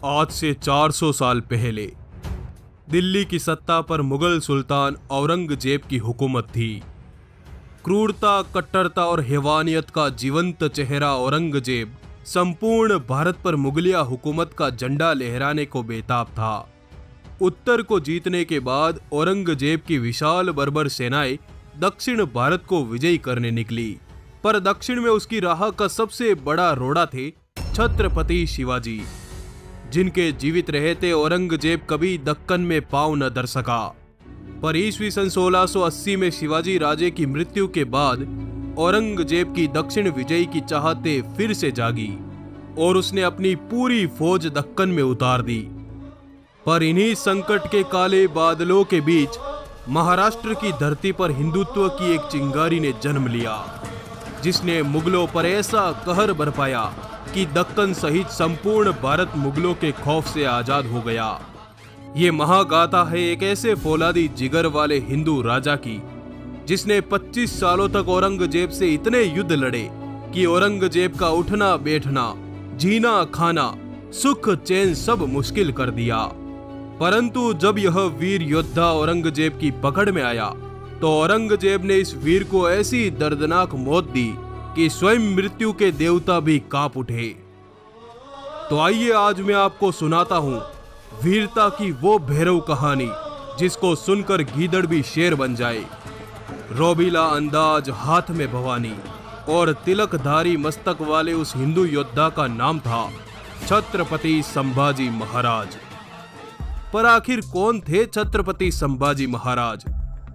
आज से 400 साल पहले दिल्ली की सत्ता पर मुगल सुल्तान औरंगजेब की हुकूमत थी। क्रूरता, कट्टरता और हैवानियत का जीवंत चेहरा औरंगजेब संपूर्ण भारत पर मुगलिया हुकूमत का झंडा लहराने को बेताब था। उत्तर को जीतने के बाद औरंगजेब की विशाल बर्बर सेनाएं दक्षिण भारत को विजयी करने निकली, पर दक्षिण में उसकी राह का सबसे बड़ा रोड़ा थे छत्रपति शिवाजी, जिनके जीवित रहते औरंगजेब कभी दक्कन में पांव न धर सका। पर ईस्वी सन 1680 में शिवाजी राजे की मृत्यु के बाद औरंगजेब की दक्षिण विजय की चाहते फिर से जागी और उसने अपनी पूरी फौज दक्कन में उतार दी। पर इन्हीं संकट के काले बादलों के बीच महाराष्ट्र की धरती पर हिंदुत्व की एक चिंगारी ने जन्म लिया, जिसने मुगलों पर ऐसा कहर बरपाया कि दक्कन सहित संपूर्ण भारत मुगलों के खौफ से आजाद हो गया। ये महागाथा है एक ऐसे फौलादी जिगर वाले हिंदू राजा की, जिसने 25 सालों तक औरंगजेब से इतने युद्ध लड़े कि औरंगजेब का उठना बैठना, जीना खाना, सुख चैन सब मुश्किल कर दिया। परंतु जब यह वीर योद्धा औरंगजेब की पकड़ में आया तो औरंगजेब ने इस वीर को ऐसी दर्दनाक मौत दी कि स्वयं मृत्यु के देवता भी कांप उठे। तो आइए आज मैं आपको सुनाता हूं वीरता की वो भैरव कहानी, जिसको सुनकर गीदड़ भी शेर बन जाए। रोबीला अंदाज, हाथ में भवानी और तिलकधारी मस्तक वाले उस हिंदू योद्धा का नाम था छत्रपति संभाजी महाराज। पर आखिर कौन थे छत्रपति संभाजी महाराज,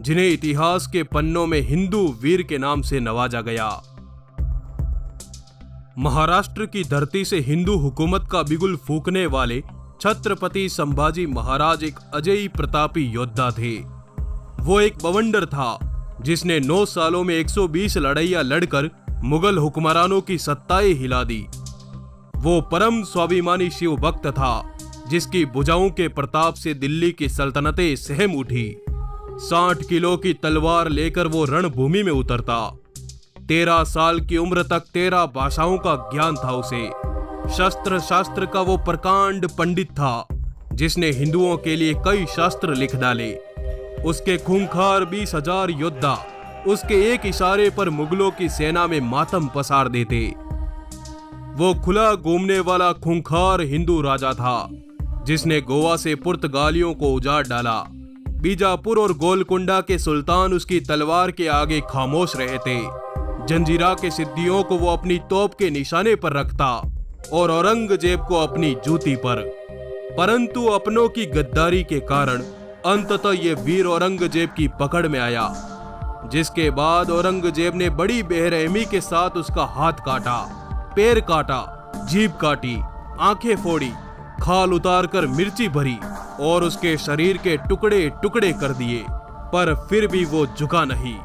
जिन्हें इतिहास के पन्नों में हिंदू वीर के नाम से नवाजा गया? महाराष्ट्र की धरती से हिंदू हुकूमत का बिगुल फूंकने वाले छत्रपति संभाजी महाराज एक अजयी प्रतापी योद्धा थे। वो एक बवंडर था, जिसने 9 सालों में 120 लड़ाइयां लड़कर मुगल हुक्मरानों की सत्ताएं हिला दी। वो परम स्वाभिमानी शिव भक्त था, जिसकी भुजाओं के प्रताप से दिल्ली की सल्तनतें सहम उठी। 60 किलो की तलवार लेकर वो रणभूमि में उतरता। 13 साल की उम्र तक 13 भाषाओं का ज्ञान था उसे। शस्त्र शास्त्र का वो प्रकांड पंडित था, जिसने हिंदुओं के लिए कई शास्त्र लिख डाले। उसके खूंखार 20,000 योद्धा उसके एक इशारे पर मुगलों की सेना में मातम पसार देते। वो खुला घूमने वाला खूंखार हिंदू राजा था, जिसने गोवा से पुर्तगालियों को उजाड़ डाला। बीजापुर और गोलकुंडा के सुल्तान उसकी तलवार के आगे खामोश रहे थे। जंजीरा के सिद्धियों को वो अपनी तोप के निशाने पर रखता और औरंगजेब को अपनी जूती पर। परंतु अपनों की गद्दारी के कारण अंततः ये वीर औरंगजेब की पकड़ में आया, जिसके बाद औरंगजेब ने बड़ी बेरहमी के साथ उसका हाथ काटा, पैर काटा, जीभ काटी, आंखें फोड़ी, खाल उतारकर मिर्ची भरी और उसके शरीर के टुकड़े टुकड़े कर दिए। पर फिर भी वो झुका नहीं।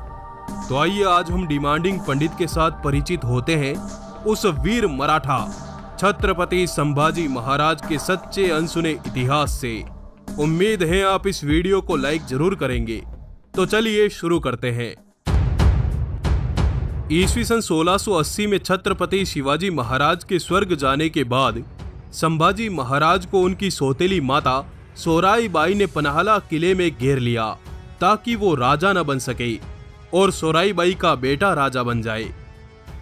तो आइए आज हम डिमांडिंग पंडित के साथ परिचित होते हैं उस वीर मराठा छत्रपति संभाजी महाराज के सच्चे अनसुने इतिहास से। उम्मीद है आप इस वीडियो को लाइक जरूर करेंगे। तो चलिए शुरू करते हैं। ईस्वी सन 1680 में छत्रपति शिवाजी महाराज के स्वर्ग जाने के बाद संभाजी महाराज को उनकी सौतेली माता सोराई बाई ने पन्हाला किले में घेर लिया, ताकि वो राजा न बन सके और सोराई बाई का बेटा राजा बन जाए।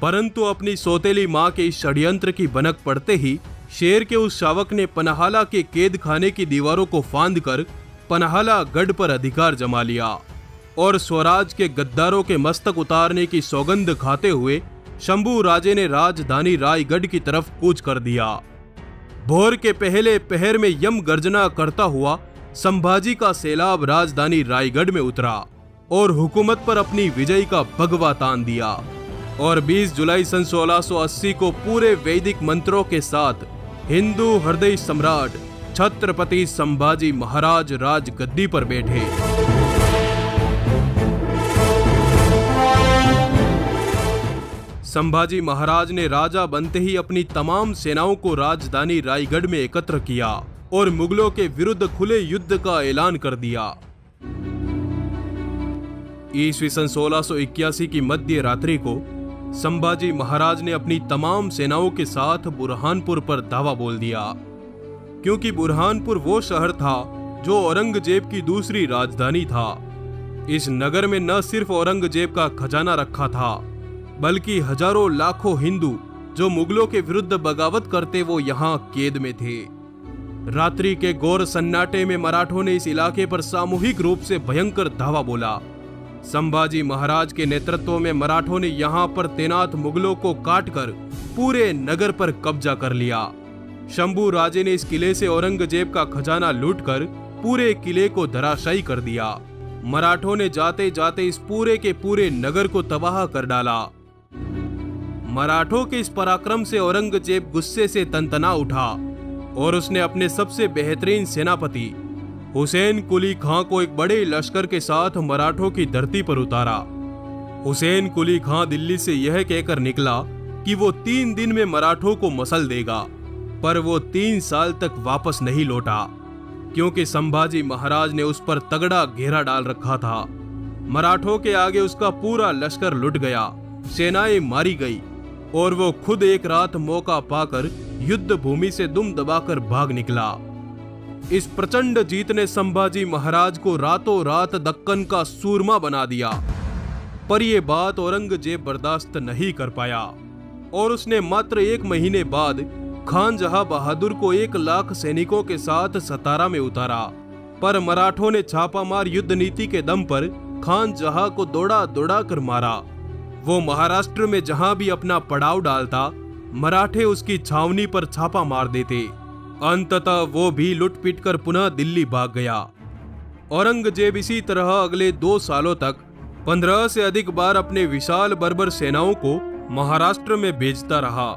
परंतु अपनी सौतेली मां के इस षड्यंत्र की भनक पड़ते ही शेर के उस शावक ने पन्हाला के कैद खाने की दीवारों को फांदकर पन्हाला गढ़ पर अधिकार जमा लिया और स्वराज के गद्दारों के मस्तक उतारने की सौगंध खाते हुए शंभू राजे ने राजधानी रायगढ़ की तरफ कूच कर दिया। भोर के पहले पहर में यम गर्जना करता हुआ संभाजी का सैलाब राजधानी रायगढ़ में उतरा और हुकूमत पर अपनी विजय का भगवा तान दिया। और 20 जुलाई सन 1680 को पूरे वैदिक मंत्रों के साथ हिंदू हृदय सम्राट छत्रपति संभाजी महाराज राजगद्दी पर बैठे। संभाजी महाराज ने राजा बनते ही अपनी तमाम सेनाओं को राजधानी रायगढ़ में एकत्र किया और मुगलों के विरुद्ध खुले युद्ध का ऐलान कर दिया। ईस्वी सन 1681 की मध्य रात्रि को संभाजी महाराज ने अपनी तमाम सेनाओं के साथ बुरहानपुर पर धावा बोल दिया। क्योंकि बुरहानपुर वो शहर था जो औरंगजेब की दूसरी राजधानी था। इस नगर में न सिर्फ औरंगजेब का खजाना रखा था, बल्कि हजारों लाखों हिंदू जो मुगलों के विरुद्ध बगावत करते वो यहाँ कैद में थे। रात्रि के घोर सन्नाटे में मराठों ने इस इलाके पर सामूहिक रूप से भयंकर धावा बोला। संभाजी महाराज के नेतृत्व में मराठों ने यहाँ पर तैनात मुगलों को काटकर पूरे नगर पर कब्जा कर लिया। शंभू राजे ने इस किले से औरंगजेब का खजाना लूटकर पूरे किले को धराशायी कर दिया। मराठों ने जाते जाते इस पूरे के पूरे नगर को तबाह कर डाला। मराठों के इस पराक्रम से औरंगजेब गुस्से से तनतना उठा और उसने अपने सबसे बेहतरीन सेनापति हुसैन कुली खां को एक बड़े लश्कर के साथ मराठों की धरती पर उतारा। हुसैन कुली खां दिल्ली से यह कहकर निकला कि वो 3 दिन में मराठों को मसल देगा, पर वो 3 साल तक वापस नहीं लौटा, क्योंकि संभाजी महाराज ने उस पर तगड़ा घेरा डाल रखा था। मराठों के आगे उसका पूरा लश्कर लुट गया, सेनाएं मारी गई और वो खुद एक रात मौका पाकर युद्ध भूमि से दुम दबाकर भाग निकला। इस प्रचंड जीत ने संभाजी महाराज को रातों रात दक्कन का सूरमा बना दिया। पर यह बात औरंगजेब बर्दाश्त नहीं कर पाया और उसने मात्र 1 महीने बाद खान जहां बहादुर को 1 लाख सैनिकों के साथ सतारा में उतारा। पर मराठों ने छापामार युद्ध नीति के दम पर खान जहां को दौड़ा दौड़ा कर मारा। वो महाराष्ट्र में जहां भी अपना पड़ाव डालता, मराठे उसकी छावनी पर छापा मार देते। अंततः वो भी लुट पीट कर पुनः दिल्ली भाग गया। औरंगजेब इसी तरह अगले 2 सालों तक 15 से अधिक बार अपने विशाल बर्बर सेनाओं को महाराष्ट्र में भेजता रहा।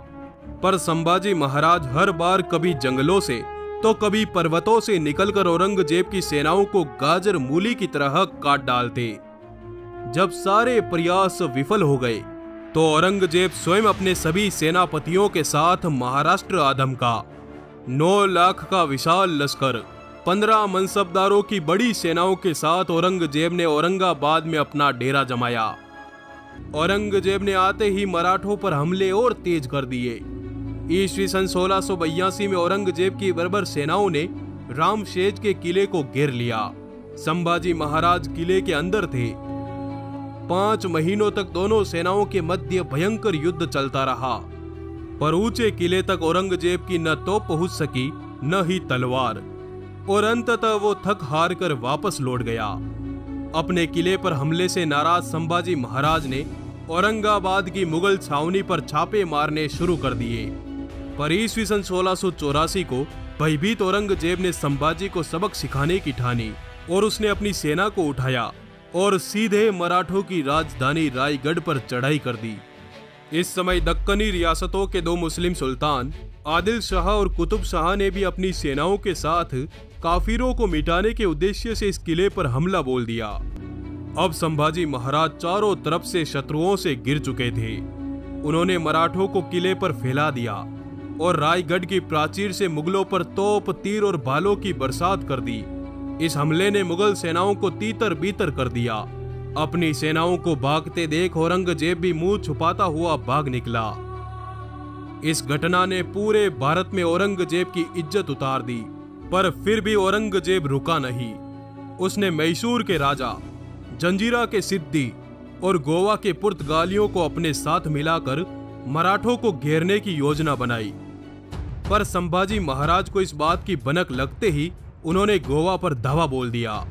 पर संभाजी महाराज हर बार कभी जंगलों से तो कभी पर्वतों से निकलकर औरंगजेब की सेनाओं को गाजर मूली की तरह काट डालते। जब सारे प्रयास विफल हो गए तो औरंगजेब स्वयं अपने सभी सेनापतियों के साथ महाराष्ट्र आधमका। 9 लाख का विशाल लश्कर, 15 मनसबदारों की बड़ी सेनाओं के साथ औरंगजेब ने औरंगाबाद में अपना डेरा जमाया। औरंगजेब ने आते ही मराठों पर हमले और तेज कर दिए। ईस्वी सन 1682 में औरंगजेब की बर्बर सेनाओं ने रामशेज के किले को घेर लिया। संभाजी महाराज किले के अंदर थे। 5 महीनों तक दोनों सेनाओं के मध्य भयंकर युद्ध चलता रहा, पर ऊंचे किले तक औरंगजेब की न तो पहुंच सकी न ही तलवार, और अंततः वो थक हार कर वापस लौट गया। अपने किले पर हमले से नाराज संभाजी महाराज ने औरंगाबाद की मुगल छावनी पर छापे मारने शुरू कर दिए। पर ईस्वी सन 1684 को भयभीत औरंगजेब ने संभाजी को सबक सिखाने की ठानी और उसने अपनी सेना को उठाया और सीधे मराठों की राजधानी रायगढ़ पर चढ़ाई कर दी। इस समय दक्कनी रियासतों के 2 मुस्लिम सुल्तान आदिल शाह और कुतुब शाह ने भी अपनी सेनाओं के साथ काफिरों को मिटाने के उद्देश्य से इस किले पर हमला बोल दिया। अब संभाजी महाराज चारों तरफ से शत्रुओं से गिर चुके थे। उन्होंने मराठों को किले पर फैला दिया और रायगढ़ की प्राचीर से मुगलों पर तोप, तीर और भालों की बरसात कर दी। इस हमले ने मुगल सेनाओं को तीतर बीतर कर दिया। अपनी सेनाओं को भागते देख औरंगजेब भी मुंह छुपाता हुआ भाग निकला। इस घटना ने पूरे भारत में औरंगजेब की इज्जत उतार दी, पर फिर भी औरंगजेब रुका नहीं। उसने मैसूर के राजा, जंजीरा के सिद्दी और गोवा के पुर्तगालियों को अपने साथ मिलाकर मराठों को घेरने की योजना बनाई। पर संभाजी महाराज को इस बात की भनक लगते ही उन्होंने गोवा पर धावा बोल दिया।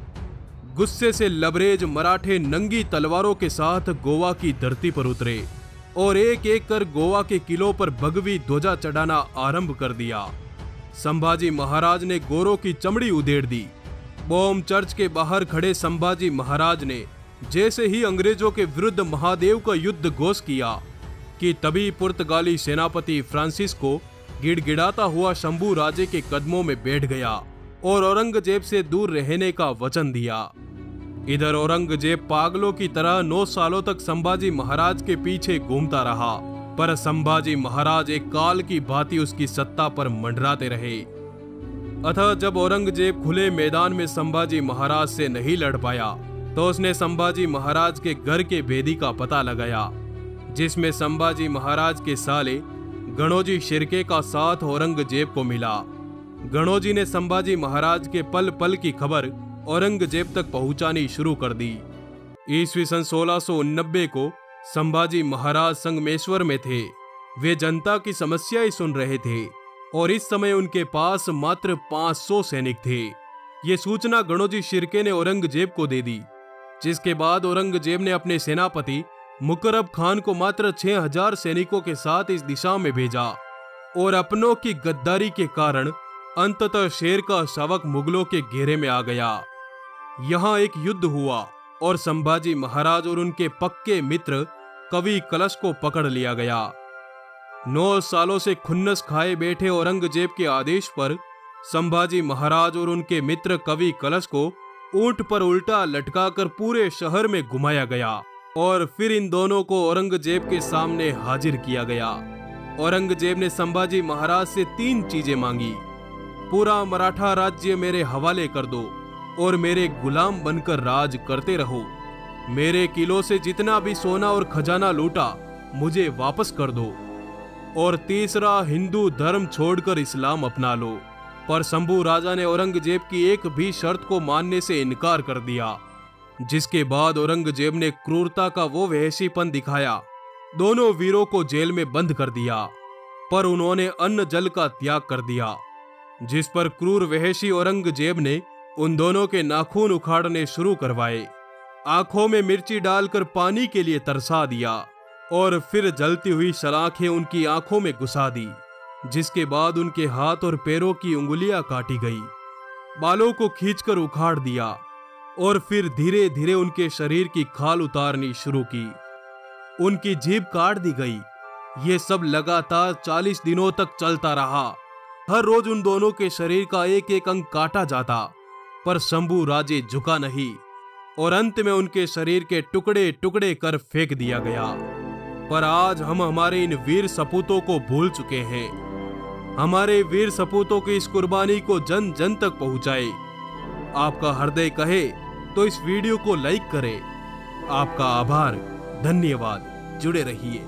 गुस्से से लबरेज मराठे नंगी तलवारों के साथ गोवा की धरती पर उतरे और एक एक कर गोवा के किलों पर भगवी ध्वजा चढ़ाना आरंभ कर दिया। संभाजी महाराज ने गोरों की चमड़ी उधेड़ दी। बोम चर्च के बाहर खड़े संभाजी महाराज ने जैसे ही अंग्रेजों के विरुद्ध महादेव का युद्ध घोष किया कि तभी पुर्तगाली सेनापति फ्रांसिस्को गिड़गिड़ाता हुआ शंभू राजे के कदमों में बैठ गया और औरंगजेब से दूर रहने का वचन दिया। इधर औरंगजेब पागलों की तरह 9 सालों तक संभाजी महाराज के पीछे घूमता रहा, पर संभाजी महाराज एक काल की भांति उसकी सत्ता पर मंडराते रहे। अतः जब औरंगजेब खुले मैदान में संभाजी महाराज से नहीं लड़ पाया तो उसने संभाजी महाराज के घर के भेदी का पता लगाया, जिसमें संभाजी महाराज के साले गणोजी शिर्के का साथ औरंगजेब को मिला। गणोजी ने संभाजी महाराज के पल पल की खबर औरंगजेब तक पहुंचानी शुरू कर दी। ईस्वी सन 1689 को संभाजी महाराज संगमेश्वर में थे। वे जनता की समस्याएं सुन रहे थे और इस समय उनके पास मात्र 500 सैनिक थे। ये सूचना गणोजी शिर्के ने औरंगजेब को दे दी, जिसके बाद औरंगजेब ने अपने सेनापति मुकरब खान को मात्र 6000 सैनिकों के साथ इस दिशा में भेजा और अपनों की गद्दारी के कारण अंततः शेर का शावक मुगलों के घेरे में आ गया। यहाँ एक युद्ध हुआ और संभाजी महाराज और उनके पक्के मित्र कवि कलश को पकड़ लिया गया। 9 सालों से खुन्नस खाए बैठे औरंगजेब के आदेश पर संभाजी महाराज और उनके मित्र कवि कलश को ऊंट पर उल्टा लटकाकर पूरे शहर में घुमाया गया और फिर इन दोनों को औरंगजेब के सामने हाजिर किया गया। औरंगजेब ने संभाजी महाराज से 3 चीजें मांगी। पूरा मराठा राज्य मेरे हवाले कर दो और मेरे गुलाम बनकर राज करते रहो। मेरे किलों से जितना भी सोना और खजाना लूटा मुझे वापस कर दो। और तीसरा, हिंदू धर्म छोड़कर इस्लाम अपना लो। पर शंभू राजा ने औरंगजेब की एक भी शर्त को मानने से इनकार कर दिया, जिसके बाद औरंगजेब ने क्रूरता का वो वहशीपन दिखाया। दोनों वीरों को जेल में बंद कर दिया, पर उन्होंने अन्न जल का त्याग कर दिया, जिस पर क्रूर वहशी औरंगजेब ने उन दोनों के नाखून उखाड़ने शुरू करवाए, आंखों में मिर्ची डालकर पानी के लिए तरसा दिया और फिर जलती हुई सलाखें उनकी आंखों में घुसा दी, जिसके बाद उनके हाथ और पैरों की उंगलियां काटी गई, बालों को खींचकर उखाड़ दिया और फिर धीरे धीरे उनके शरीर की खाल उतारनी शुरू की। उनकी जीभ काट दी गई। ये सब लगातार 40 दिनों तक चलता रहा। हर रोज उन दोनों के शरीर का एक एक अंग काटा जाता, पर शंभू राजे झुका नहीं और अंत में उनके शरीर के टुकड़े टुकड़े कर फेंक दिया गया। पर आज हम हमारे इन वीर सपूतों को भूल चुके हैं। हमारे वीर सपूतों की इस कुर्बानी को जन जन तक पहुंचाए। आपका हृदय कहे तो इस वीडियो को लाइक करें। आपका आभार, धन्यवाद। जुड़े रहिए।